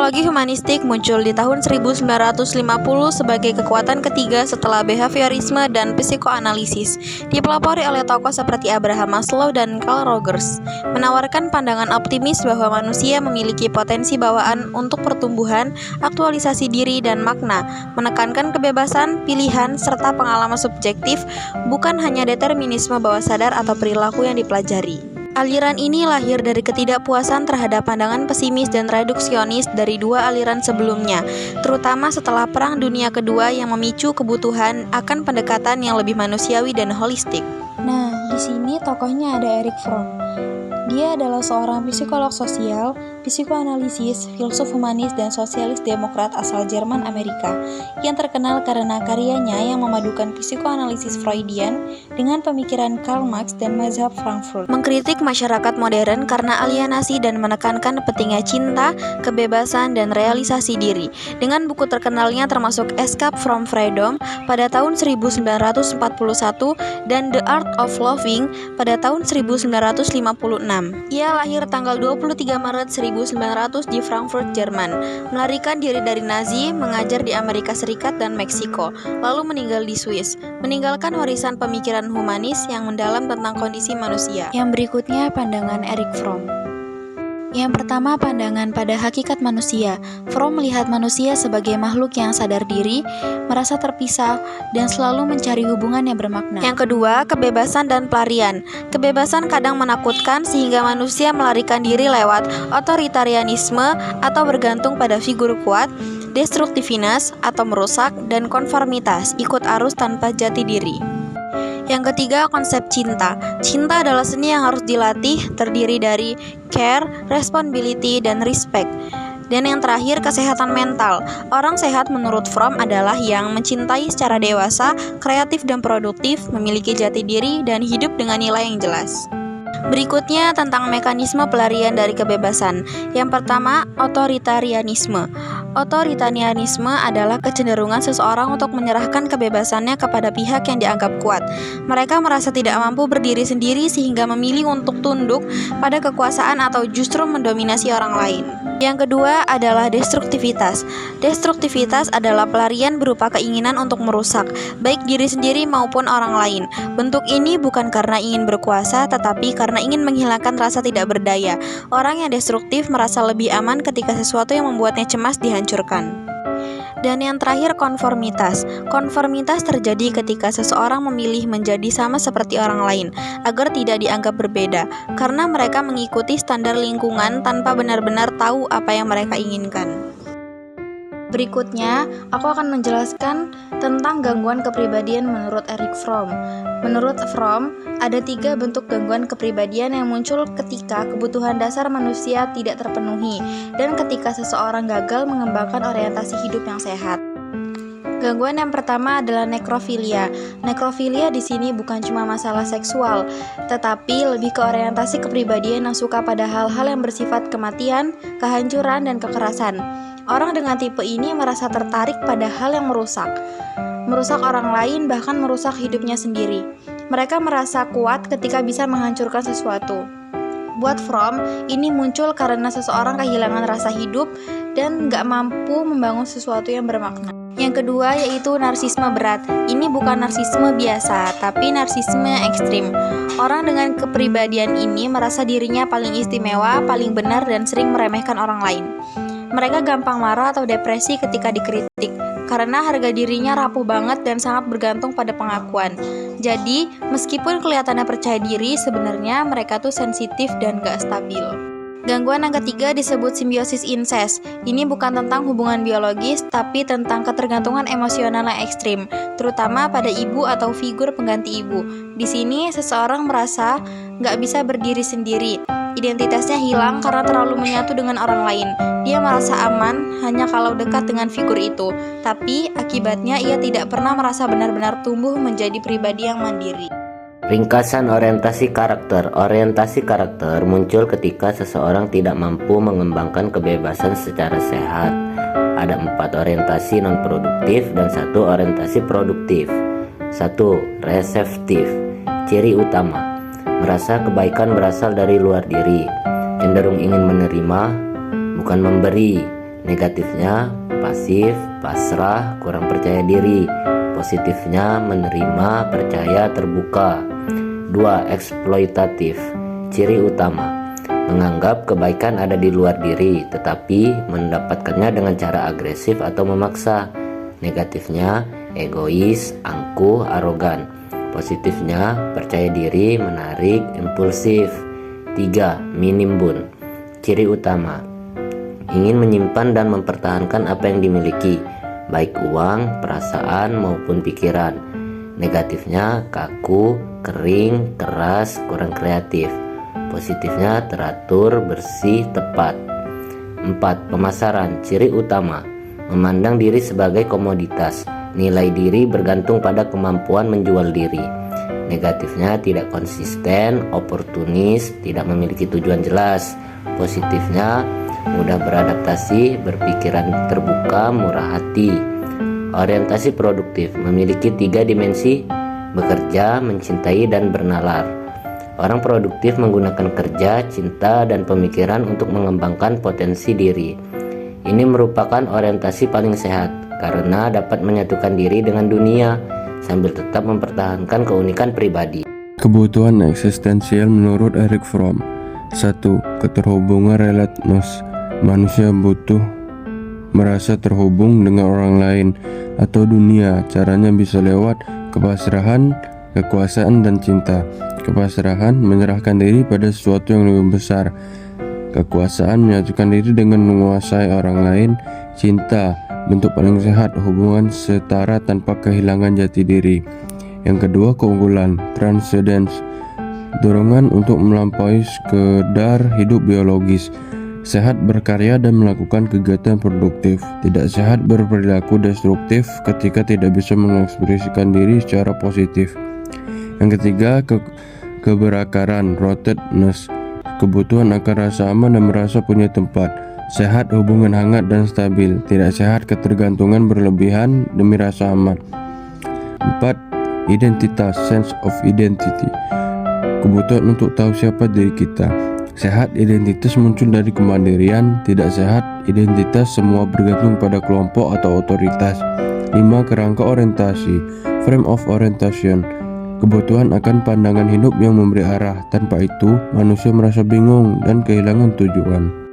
Psikologi humanistik muncul di tahun 1950 sebagai kekuatan ketiga setelah behaviorisme dan psikoanalisis, dipelopori oleh tokoh seperti Abraham Maslow dan Carl Rogers, menawarkan pandangan optimis bahwa manusia memiliki potensi bawaan untuk pertumbuhan, aktualisasi diri, dan makna, menekankan kebebasan, pilihan, serta pengalaman subjektif, bukan hanya determinisme bawah sadar atau perilaku yang dipelajari. Aliran ini lahir dari ketidakpuasan terhadap pandangan pesimis dan reduksionis dari dua aliran sebelumnya, terutama setelah Perang Dunia Kedua yang memicu kebutuhan akan pendekatan yang lebih manusiawi dan holistik. Nah, di sini tokohnya ada Erich Fromm. Dia adalah seorang psikolog sosial, psikoanalisis, filsuf humanis, dan sosialis demokrat asal Jerman Amerika yang terkenal karena karyanya yang memadukan psikoanalisis Freudian dengan pemikiran Karl Marx dan mazhab Frankfurt. Mengkritik masyarakat modern karena alienasi dan menekankan pentingnya cinta, kebebasan, dan realisasi diri. Dengan buku terkenalnya termasuk Escape from Freedom pada tahun 1941 dan The Art of Loving pada tahun 1956. Ia lahir tanggal 23 Maret 1900 di Frankfurt, Jerman, melarikan diri dari Nazi, mengajar di Amerika Serikat dan Meksiko, lalu meninggal di Swiss, meninggalkan warisan pemikiran humanis yang mendalam tentang kondisi manusia. Yang berikutnya pandangan Erich Fromm. Yang pertama, pandangan pada hakikat manusia. Fromm melihat manusia sebagai makhluk yang sadar diri, merasa terpisah, dan selalu mencari hubungan yang bermakna. Yang kedua, kebebasan dan pelarian. Kebebasan kadang menakutkan sehingga manusia melarikan diri lewat otoritarianisme atau bergantung pada figur kuat, destruktivitas atau merusak, dan konformitas, ikut arus tanpa jati diri. Yang ketiga, konsep cinta. Cinta adalah seni yang harus dilatih, terdiri dari care, responsibility, dan respect. Dan yang terakhir, kesehatan mental. Orang sehat menurut Fromm adalah yang mencintai secara dewasa, kreatif dan produktif, memiliki jati diri, dan hidup dengan nilai yang jelas. Berikutnya tentang mekanisme pelarian dari kebebasan. Yang pertama, otoritarianisme. Otoritarianisme adalah kecenderungan seseorang untuk menyerahkan kebebasannya kepada pihak yang dianggap kuat. Mereka merasa tidak mampu berdiri sendiri sehingga memilih untuk tunduk pada kekuasaan atau justru mendominasi orang lain. Yang kedua adalah destruktivitas. Destruktivitas adalah pelarian berupa keinginan untuk merusak, baik diri sendiri maupun orang lain. Bentuk ini bukan karena ingin berkuasa, tetapi karena ingin menghilangkan rasa tidak berdaya. Orang yang destruktif merasa lebih aman ketika sesuatu yang membuatnya cemas dihancurkan. Dan yang terakhir, konformitas. Konformitas terjadi ketika seseorang memilih menjadi sama seperti orang lain agar tidak dianggap berbeda, karena mereka mengikuti standar lingkungan tanpa benar-benar tahu apa yang mereka inginkan. Berikutnya, aku akan menjelaskan tentang gangguan kepribadian menurut Erich Fromm. Menurut Fromm, ada 3 bentuk gangguan kepribadian yang muncul ketika kebutuhan dasar manusia tidak terpenuhi dan ketika seseorang gagal mengembangkan orientasi hidup yang sehat. Gangguan yang pertama adalah nekrofilia. Nekrofilia di sini bukan cuma masalah seksual, tetapi lebih ke orientasi kepribadian yang suka pada hal-hal yang bersifat kematian, kehancuran, dan kekerasan. Orang dengan tipe ini merasa tertarik pada hal yang merusak orang lain, bahkan merusak hidupnya sendiri. Mereka merasa kuat ketika bisa menghancurkan sesuatu. Buat Fromm, ini muncul karena seseorang kehilangan rasa hidup dan gak mampu membangun sesuatu yang bermakna. Yang kedua yaitu narsisme berat. Ini bukan narsisme biasa, tapi narsisme ekstrim. Orang dengan kepribadian ini merasa dirinya paling istimewa, paling benar, dan sering meremehkan orang lain. Mereka gampang marah atau depresi ketika dikritik, karena harga dirinya rapuh banget dan sangat bergantung pada pengakuan. Jadi, meskipun kelihatannya percaya diri, sebenarnya mereka tuh sensitif dan gak stabil. Gangguan yang ketiga disebut simbiosis incest. Ini bukan tentang hubungan biologis, tapi tentang ketergantungan emosional yang ekstrim, terutama pada ibu atau figur pengganti ibu. Di sini, seseorang merasa gak bisa berdiri sendiri. Identitasnya hilang karena terlalu menyatu dengan orang lain. Dia merasa aman hanya kalau dekat dengan figur itu, tapi akibatnya ia tidak pernah merasa benar-benar tumbuh menjadi pribadi yang mandiri. Ringkasan orientasi karakter. Orientasi karakter muncul ketika seseorang tidak mampu mengembangkan kebebasan secara sehat. Ada 4 orientasi non-produktif dan 1 orientasi produktif. 1. Reseptif. Ciri utama: merasa kebaikan berasal dari luar diri, cenderung ingin menerima, bukan memberi, Negatifnya pasif, pasrah, kurang percaya diri. Positifnya menerima, percaya, terbuka. 2. Eksploitatif. Ciri utama: menganggap kebaikan ada di luar diri, tetapi mendapatkannya dengan cara agresif atau memaksa. Negatifnya egois, angkuh, arogan. Positifnya percaya diri, menarik, impulsif. 3. Menimbun. Ciri utama: ingin menyimpan dan mempertahankan apa yang dimiliki, baik uang, perasaan, maupun pikiran. Negatifnya kaku, kering, keras, kurang kreatif. Positifnya teratur, bersih, tepat. 4. Pemasaran. Ciri utama: memandang diri sebagai komoditas. Nilai diri bergantung pada kemampuan menjual diri. Negatifnya tidak konsisten, oportunis, tidak memiliki tujuan jelas. Positifnya mudah beradaptasi, berpikiran terbuka, murah hati. Orientasi produktif memiliki 3 dimensi: bekerja, mencintai, dan bernalar. Orang produktif menggunakan kerja, cinta, dan pemikiran untuk mengembangkan potensi diri. Ini merupakan orientasi paling sehat karena dapat menyatukan diri dengan dunia sambil tetap mempertahankan keunikan pribadi. Kebutuhan eksistensial menurut Erich Fromm. 1. Keterhubungan relatedness. Manusia butuh merasa terhubung dengan orang lain atau dunia. Caranya bisa lewat kepasrahan, kekuasaan, dan cinta. Kepasrahan menyerahkan diri pada sesuatu yang lebih besar. Kekuasaan menyatukan diri dengan menguasai orang lain. Cinta, bentuk paling sehat, hubungan setara tanpa kehilangan jati diri. Yang kedua, keunggulan transcendence. Dorongan untuk melampaui sekedar hidup biologis. Sehat berkarya dan melakukan kegiatan produktif. Tidak sehat berperilaku destruktif ketika tidak bisa mengekspresikan diri secara positif. Yang ketiga, keberakaran rootedness. Kebutuhan akan rasa aman dan merasa punya tempat. Sehat hubungan hangat dan stabil. Tidak sehat ketergantungan berlebihan demi rasa aman. 4. Identitas sense of identity. Kebutuhan untuk tahu siapa diri kita. Sehat identitas muncul dari kemandirian. Tidak sehat identitas semua bergantung pada kelompok atau otoritas. 5. Kerangka orientasi frame of orientation. Kebutuhan akan pandangan hidup yang memberi arah. Tanpa itu manusia merasa bingung dan kehilangan tujuan.